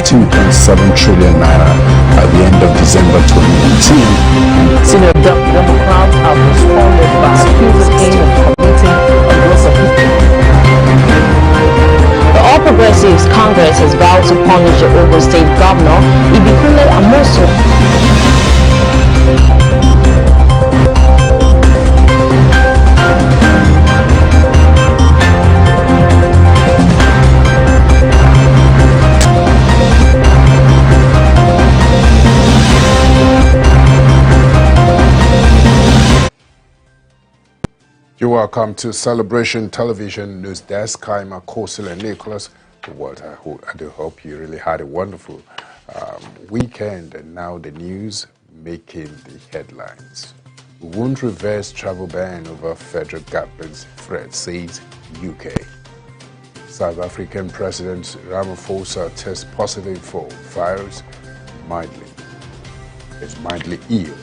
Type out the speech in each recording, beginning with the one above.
15.7 trillion naira at the end of December 2018. Senior Democrats have responded by accusing him of committing a gross offense. The All Progressives Congress has vowed to punish the Ogun State Governor, Ibikunle Amosun. You're welcome to Celebration Television News Desk. I'm Akosile and Nicholas. I do hope you really had a wonderful weekend, and now the news making the headlines. We won't reverse travel ban over federal government's threat, says UK. South African President Ramaphosa tests positive for virus, is mildly ill.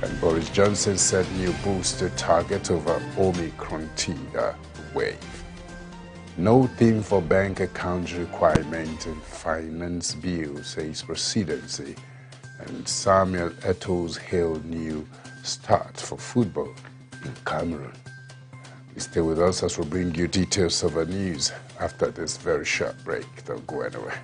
And Boris Johnson said new booster target over OMICRON TIDAL wave. No theme for bank account requirement and finance bill, says presidency. And Samuel Eto'o's hailed new start for football in Cameroon. Please stay with us as we bring you details of the news after this very short break. Don't go anywhere.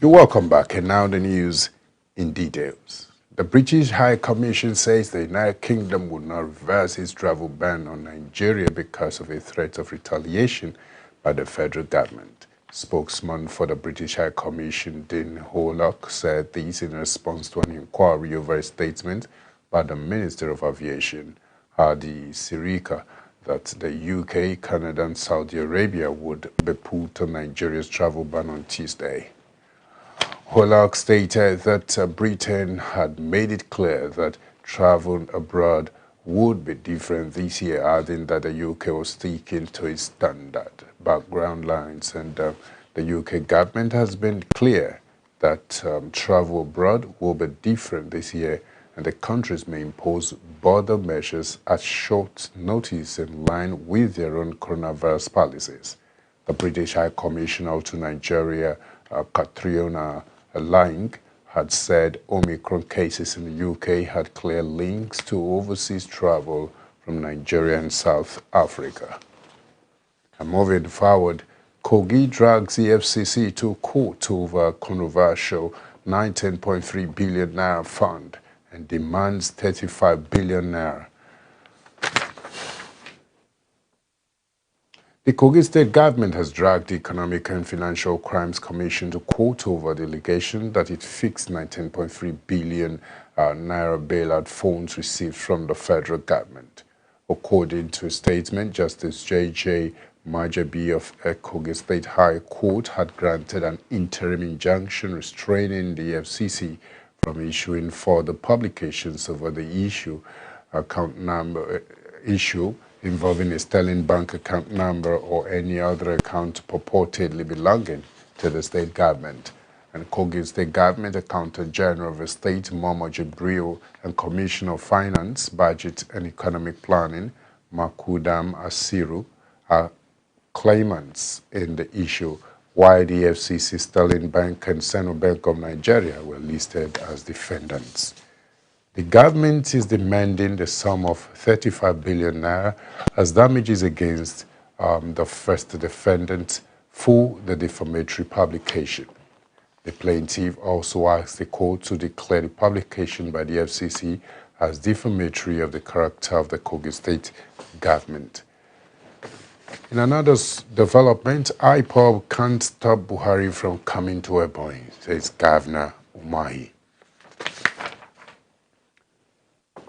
Welcome back, and now the news in details. The British High Commission says the United Kingdom would not reverse its travel ban on Nigeria because of a threat of retaliation by the federal government. Spokesman for the British High Commission, Dean Hollock, said this in response to an inquiry over a statement by the Minister of Aviation, Hadi Sirika, that the UK, Canada and Saudi Arabia would be put on Nigeria's travel ban on Tuesday. Hollock stated that Britain had made it clear that travel abroad would be different this year, adding that the UK was sticking to its standard background lines, and the UK government has been clear that travel abroad will be different this year, and the countries may impose border measures at short notice in line with their own coronavirus policies. The British High Commissioner to Nigeria, Catriona Lang, had said Omicron cases in the UK had clear links to overseas travel from Nigeria and South Africa. And moving forward, Kogi drags EFCC to court over controversial 19.3 billion naira fund and demands 35 billion naira. The Kogi State government has dragged the Economic and Financial Crimes Commission to court over the allegation that it fixed 19.3 billion naira bailout funds received from the federal government. According to a statement, Justice J.J. Majabi of Kogi State High Court had granted an interim injunction restraining the FCC from issuing further publications over the issue involving a Sterling Bank account number or any other account purportedly belonging to the state government. And Kogi State Government Accountant General of the State, Momo Jibril, and Commissioner of Finance, Budget and Economic Planning, Makudam Asiru, are claimants in the issue, while the FCC, Sterling Bank and Central Bank of Nigeria were listed as defendants. The government is demanding the sum of 35 billion naira as damages against the first defendant for the defamatory publication. The plaintiff also asked the court to declare the publication by the FCC as defamatory of the character of the Kogi State government. In another development, IPOB can't stop Buhari from coming to Ebonyi, says Governor Umahi.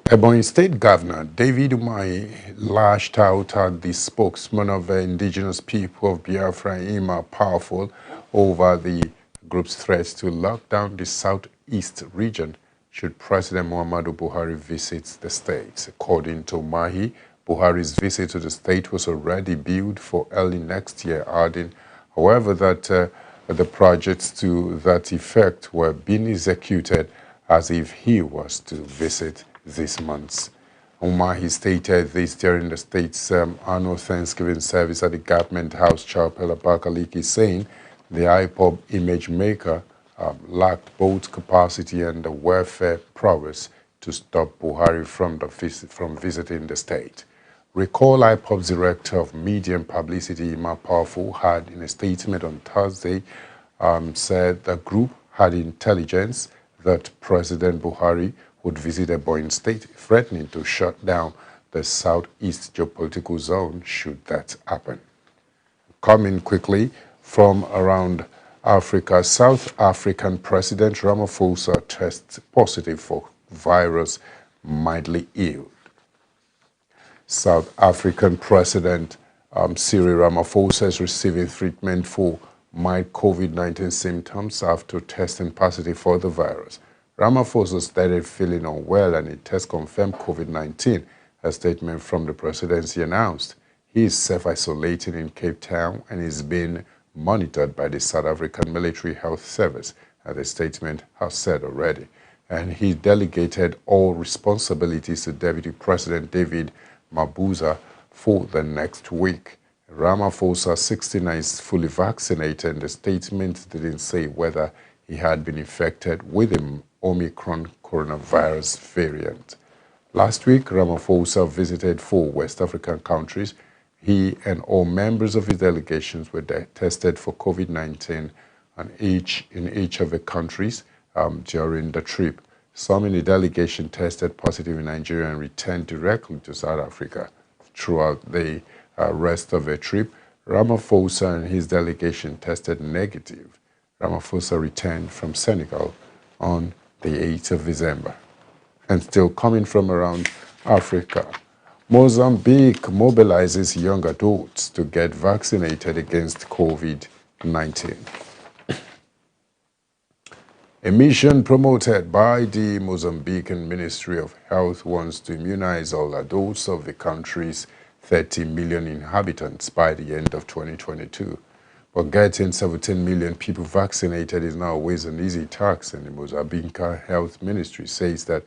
Ebonyi State Governor David Umahi lashed out at the spokesman of the indigenous people of Biafra, Ima Powerful, over the group's threats to lock down the southeast region should President Muhammadu Buhari visit the state. According to Umahi, Buhari's visit to the state was already billed for early next year, adding, However, that the projects to that effect were being executed as if he was to visit this month. He stated this during the state's annual Thanksgiving service at the Government House Chapel, Abakaliki, saying the IPOB image maker lacked both capacity and the welfare prowess to stop Buhari from visiting the state. Recall IPOB's Director of Media and Publicity, Ima Powerful, had in a statement on Thursday said the group had intelligence that President Buhari would visit a Ebonyi state, threatening to shut down the southeast geopolitical zone should that happen. Coming quickly from around Africa, South African President Ramaphosa tests positive for virus, mildly ill. South African President Cyril Ramaphosa is receiving treatment for mild COVID-19 symptoms after testing positive for the virus. Ramaphosa started feeling unwell and a test confirmed COVID-19, a statement from the presidency announced. He is self-isolating in Cape Town and is being monitored by the South African Military Health Service, as the statement has said already. And he delegated all responsibilities to Deputy President David Mabuza for the next week. Ramaphosa, 69, is fully vaccinated, and the statement didn't say whether he had been infected with the Omicron coronavirus variant. Last week, Ramaphosa visited 4 West African countries. He and all members of his delegations were tested for COVID-19 in each of the countries during the trip. Some in the delegation tested positive in Nigeria and returned directly to South Africa. Throughout the rest of the trip, Ramaphosa and his delegation tested negative. Ramaphosa returned from Senegal on the 8th of December. And still coming from around Africa, Mozambique mobilizes young adults to get vaccinated against COVID-19. A mission promoted by the Mozambican Ministry of Health wants to immunize all adults of the country's 30 million inhabitants by the end of 2022. But getting 17 million people vaccinated is not always an easy task, and the Mozambican Health Ministry says that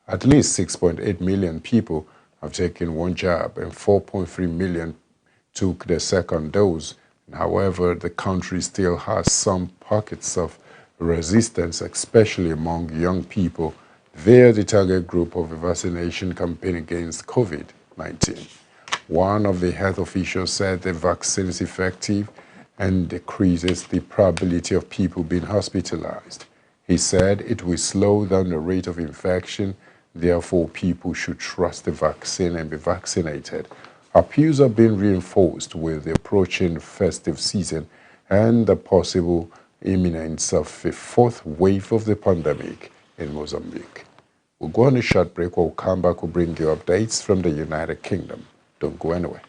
at least 6.8 million people have taken one jab and 4.3 million took the second dose. However, the country still has some pockets of resistance, especially among young people. They are the target group of a vaccination campaign against COVID-19. One of the health officials said the vaccine is effective and decreases the probability of people being hospitalized. He said it will slow down the rate of infection, therefore people should trust the vaccine and be vaccinated. Appeals are being reinforced with the approaching festive season and the possible imminence of a 4th wave of the pandemic in Mozambique. We'll go on a short break. We'll come back, we'll bring you updates from the United Kingdom. Don't go anywhere.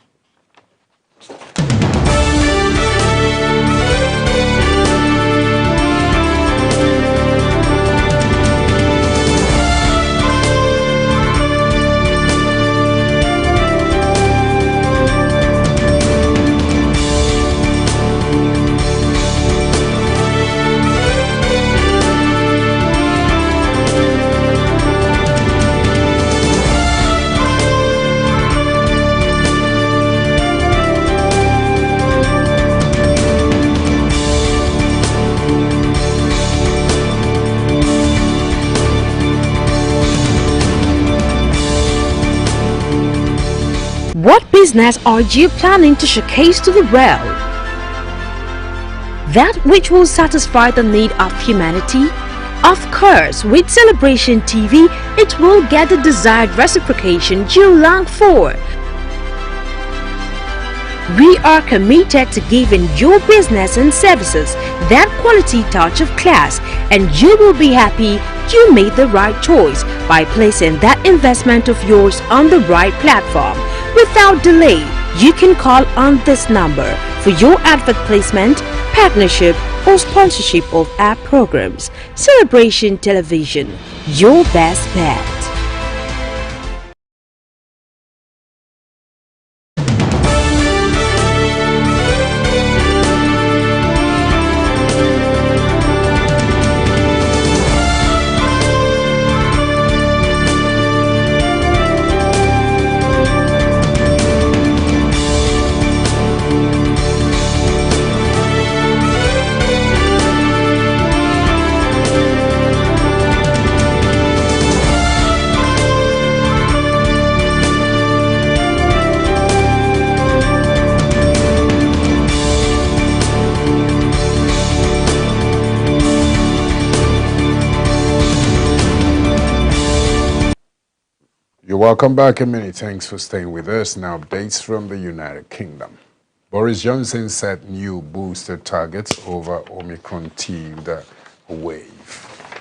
What business are you planning to showcase to the world? That which will satisfy the need of humanity? Of course, with Celebration TV, it will get the desired reciprocation you long for. We are committed to giving your business and services that quality touch of class, and you will be happy you made the right choice by placing that investment of yours on the right platform. Without delay, you can call on this number for your advert placement, partnership, or sponsorship of our programs. Celebration Television, your best bet. Welcome back and many thanks for staying with us. Now updates from the United Kingdom. Boris Johnson set new booster targets over Omicron tidal wave.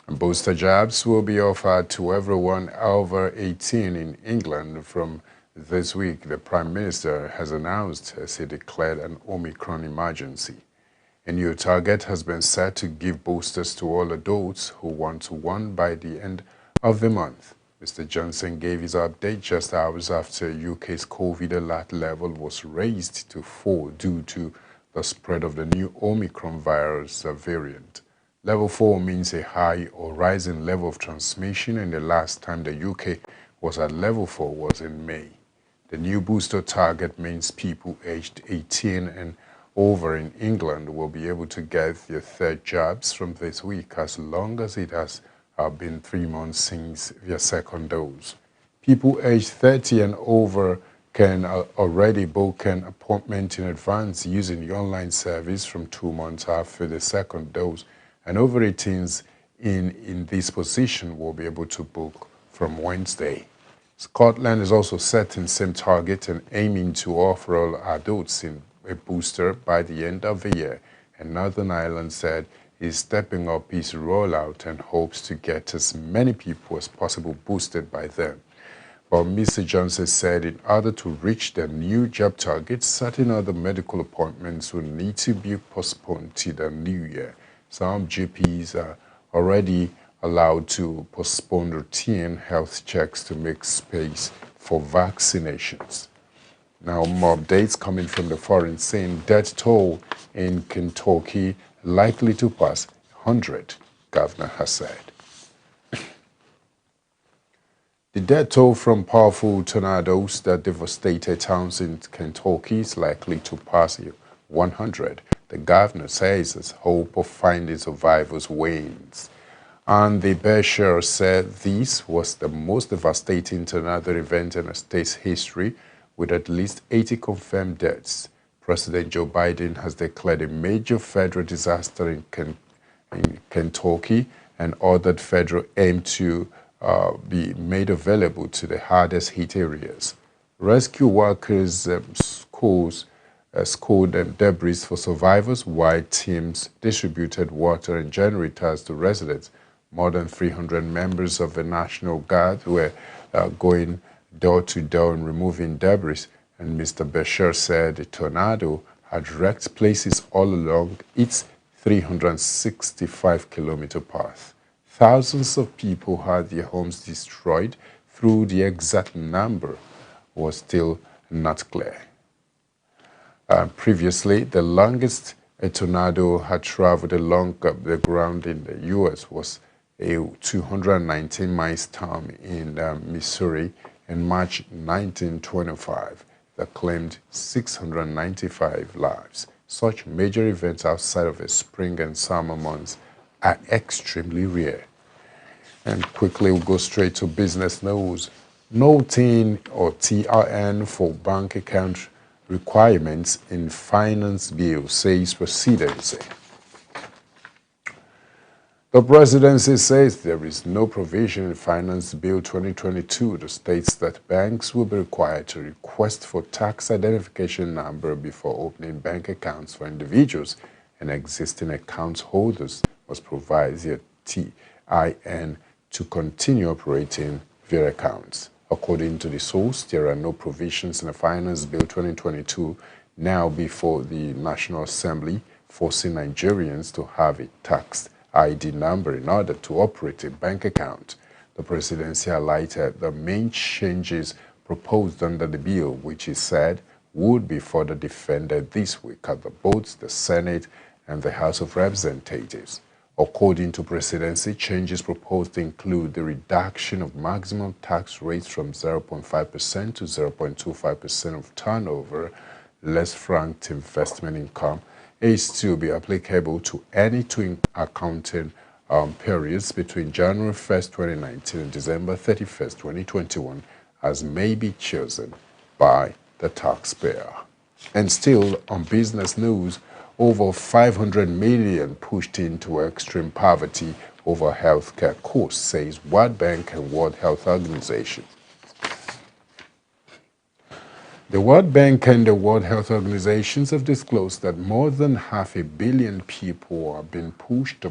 Booster jabs will be offered to everyone over 18 in England from this week, the Prime Minister has announced as he declared an Omicron emergency. A new target has been set to give boosters to all adults who want one by the end of the month. Mr. Johnson gave his update just hours after UK's COVID alert level was raised to 4 due to the spread of the new Omicron virus variant. Level 4 means a high or rising level of transmission, and the last time the UK was at level 4 was in May. The new booster target means people aged 18 and over in England will be able to get their third jabs from this week as long as it has been 3 months since their second dose. People aged 30 and over can already book an appointment in advance using the online service from 2 months after the second dose, and over 18s in this position will be able to book from Wednesday. Scotland is also setting same target and aiming to offer all adults in a booster by the end of the year, and Northern Ireland said is stepping up its rollout and hopes to get as many people as possible boosted by then. But Mr. Johnson said in order to reach the new jab targets, certain other medical appointments will need to be postponed to the new year. Some GPs are already allowed to postpone routine health checks to make space for vaccinations. Now, more updates coming from the foreign scene. Death toll in Kentucky likely to pass 100, governor has said. The death toll from powerful tornadoes that devastated towns in Kentucky is likely to pass 100. The governor says as hope of finding survivors wanes. And the Bashir said this was the most devastating tornado event in the state's history, with at least 80 confirmed deaths. President Joe Biden has declared a major federal disaster in Kentucky and ordered federal aid to be made available to the hardest hit areas. Rescue workers scoured debris for survivors, while teams distributed water and generators to residents. More than 300 members of the National Guard were going door to door and removing debris, and Mr. Bashir said the tornado had wrecked places all along its 365-kilometer path. Thousands of people had their homes destroyed, though the exact number was still not clear. Previously, the longest a tornado had traveled along the ground in the U.S. was a 219-mile storm in Missouri in March 1925 that claimed 695 lives. Such major events outside of the spring and summer months are extremely rare. And quickly we'll go straight to business news. No TIN or TRN for bank account requirements in finance bill, says Presidency. The presidency says there is no provision in Finance Bill 2022 that states that banks will be required to request for tax identification number before opening bank accounts for individuals, and existing account holders must provide their TIN to continue operating their accounts. According to the source, there are no provisions in the Finance Bill 2022 now before the National Assembly forcing Nigerians to have a tax ID number in order to operate a bank account. The presidency highlighted the main changes proposed under the bill, which he said would be further defended this week at both the Senate and the House of Representatives. According to presidency, changes proposed include the reduction of maximum tax rates from 0.5% to 0.25% of turnover, less franked investment income, is to be applicable to any two accounting periods between January 1st, 2019 and December 31st, 2021, as may be chosen by the taxpayer. And still on business news, over 500 million pushed into extreme poverty over healthcare costs, says World Bank and World Health Organization. The World Bank and the World Health Organizations have disclosed that more than 500 million people are being pushed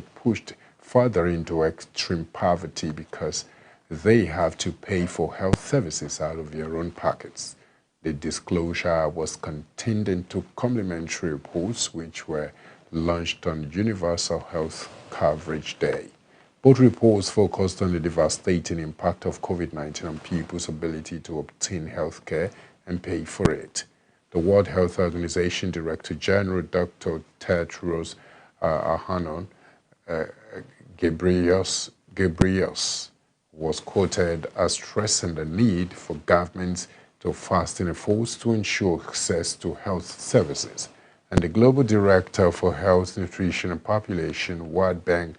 further into extreme poverty because they have to pay for health services out of their own pockets. The disclosure was contained in two complementary reports which were launched on Universal Health Coverage Day. Both reports focused on the devastating impact of COVID-19 on people's ability to obtain health care and pay for it. The World Health Organization Director General Dr. Tedros Adhanom Ghebreyesus was quoted as stressing the need for governments to fasten efforts to ensure access to health services. And the Global Director for Health, Nutrition and Population, World Bank,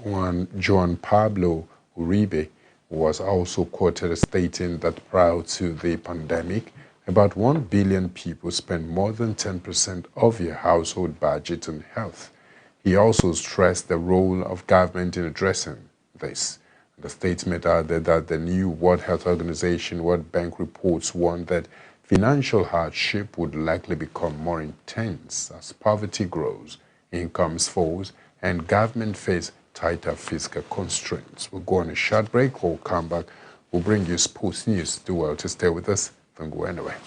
Juan Pablo Uribe, was also quoted as stating that prior to the pandemic, about 1 billion people spent more than 10% of their household budget on health. He also stressed the role of government in addressing this. The statement added that the new World Health Organization World Bank reports warned that financial hardship would likely become more intense as poverty grows, incomes falls, and government face tighter fiscal constraints. We'll go on a short break. We'll come back. We'll bring you sports news. Do well to stay with us. Don't go anywhere.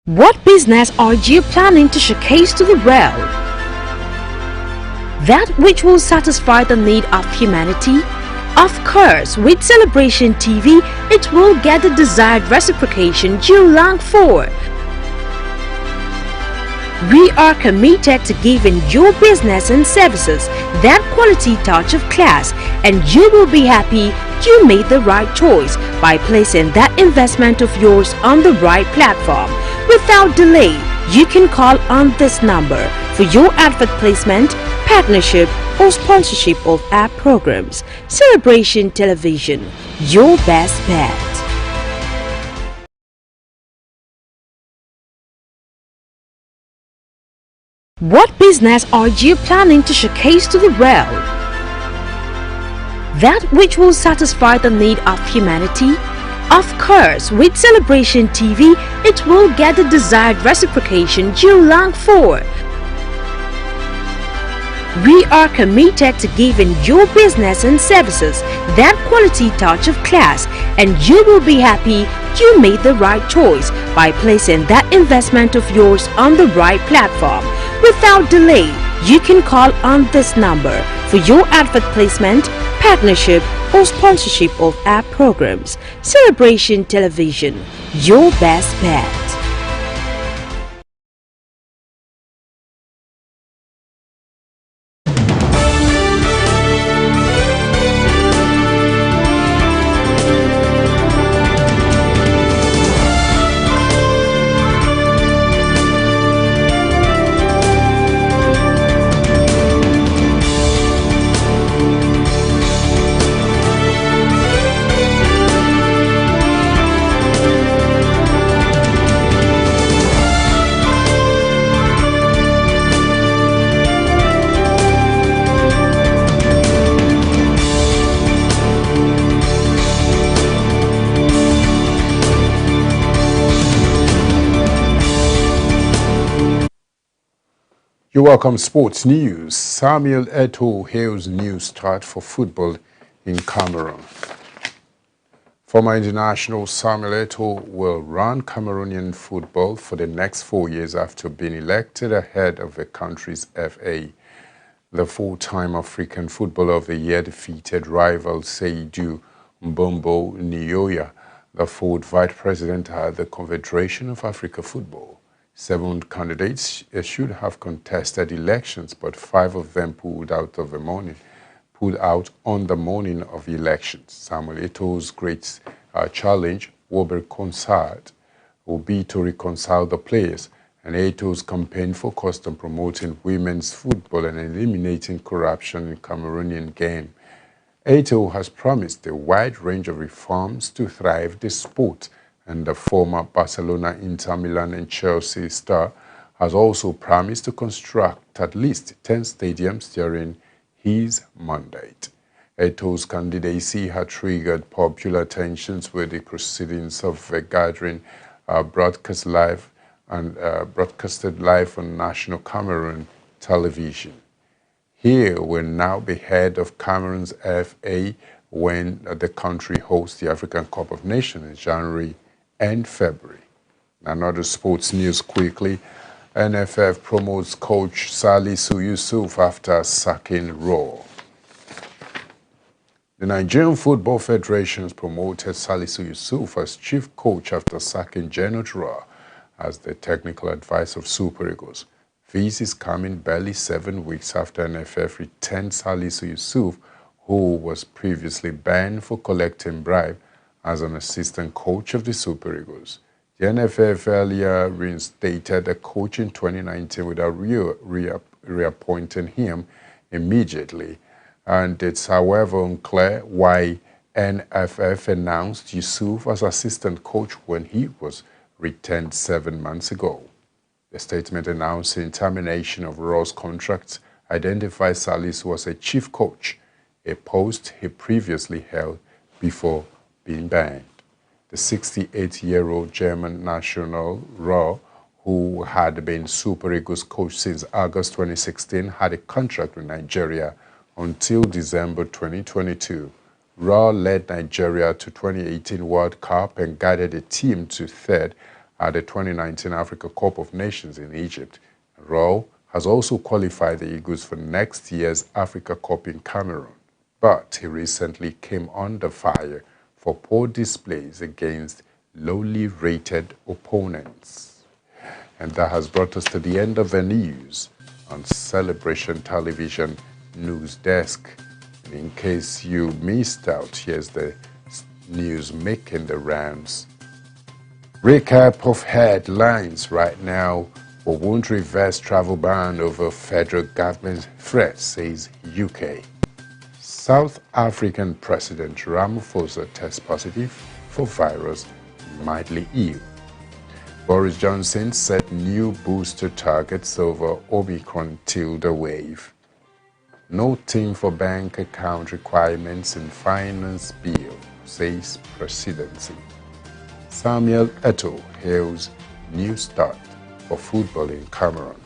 What business are you planning to showcase to the world? That which will satisfy the need of humanity? Of course, with Celebration TV, it will get the desired reciprocation you long for. We are committed to giving your business and services that quality touch of class, and you will be happy you made the right choice by placing that investment of yours on the right platform. Without delay, you can call on this number for your advert placement, partnership, or sponsorship of our programs. Celebration Television, your best bet. What business are you planning to showcase to the world? That which will satisfy the need of humanity? Of course, with Celebration TV, it will get the desired reciprocation you long for. We are committed to giving your business and services that quality touch of class, and you will be happy you made the right choice by placing that investment of yours on the right platform. Without delay, you can call on this number for your advert placement, partnership, or sponsorship of our programs. Celebration Television, your best bet. You welcome Sports News. Samuel Eto'o hails new start for football in Cameroon. Former international Samuel Eto'o will run Cameroonian football for the next 4 years after being elected ahead of the country's FA. The four-time African Footballer of the Year defeated rival Seydou Mbombo Nioya, the fourth vice president at the Confederation of Africa Football. 7 candidates should have contested elections, but 5 of them pulled out on the morning of the elections. Samuel Eto'o's great challenge will be to reconcile the players, and Eto'o's campaign focused on promoting women's football and eliminating corruption in Cameroonian game. Eto'o has promised a wide range of reforms to thrive the sport, and the former Barcelona, Inter Milan and Chelsea star has also promised to construct at least 10 stadiums during his mandate. Eto'o's candidacy had triggered popular tensions with the proceedings of a gathering broadcasted live on national Cameroon television. He will now be head of Cameroon's FA when the country hosts the African Cup of Nations in January and February. Another sports news quickly. NFF promotes coach Salisu Yusuf after sacking Raw. The Nigerian Football Federation has promoted Salisu Yusuf as chief coach after sacking Gernot Raw as the technical advisor of Super Eagles. This is coming barely 7 weeks after NFF returned Salisu Yusuf, who was previously banned for collecting bribe, as an assistant coach of the Super Eagles. The NFF earlier reinstated the coach in 2019 without reappointing him immediately, and it's however unclear why NFF announced Yusuf as assistant coach when he was returned 7 months ago. The statement announcing termination of Raw's contract identifies Salisu as a chief coach, a post he previously held before being banned. The 68-year-old German national Raw, who had been Super Eagles coach since August 2016, had a contract with Nigeria until December 2022. Raw led Nigeria to 2018 World Cup and guided the team to third at the 2019 Africa Cup of Nations in Egypt. Raw has also qualified the Eagles for next year's Africa Cup in Cameroon, but he recently came under fire for poor displays against lowly rated opponents. And that has brought us to the end of the news on Celebration Television News Desk. And in case you missed out, here's the news making the rounds. Recap of headlines right now. We won't reverse travel ban over federal government threat, says UK. South African President Ramaphosa tests positive for virus, mildly ill. Boris Johnson set new booster targets over Omicron tilde wave. No team for bank account requirements in finance bill, says presidency. Samuel Eto'o hails new start for football in Cameroon.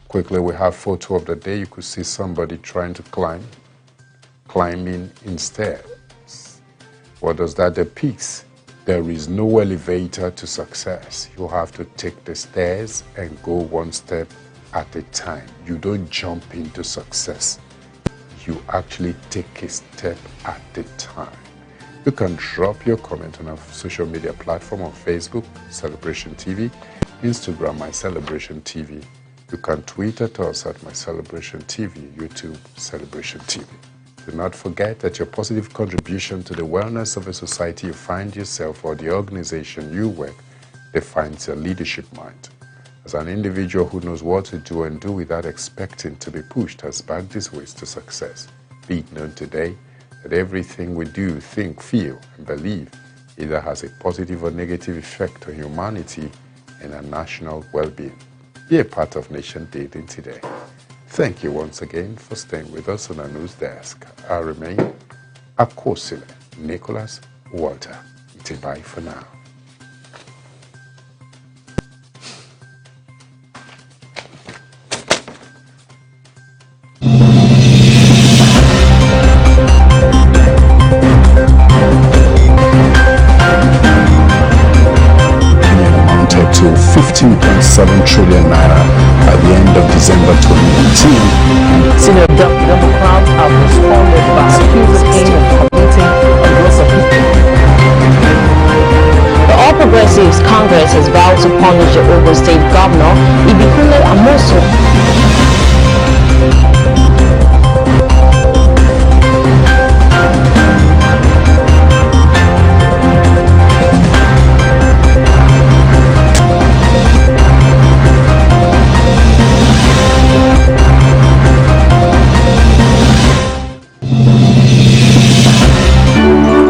Quickly, we have photo of the day. You could see somebody trying to climbing in stairs. What does that depict? There is no elevator to success. You have to take the stairs and go one step at a time. You don't jump into success. You actually take a step at a time. You can drop your comment on our social media platform on Facebook, Celebration TV, Instagram, My Celebration TV. You can tweet at us at My Celebration TV, YouTube, Celebration TV. Do not forget that your positive contribution to the wellness of a society you find yourself or the organization you work defines your leadership mind. As an individual who knows what to do and do without expecting to be pushed has backed his ways to success. Be it known today that everything we do, think, feel, and believe either has a positive or negative effect on humanity and our national well-being. Be a part of Nation Dating today. Thank you once again for staying with us on our news desk. I remain Akosile Nicholas Walter. It's a bye for now. Amounted to 15.6 trillion naira by the end of December 2018. Senior Democrats have responded by accusing him of committing a gross of The All Progressives Congress has vowed to punish the Ogun State Governor Ibikunle Amosun.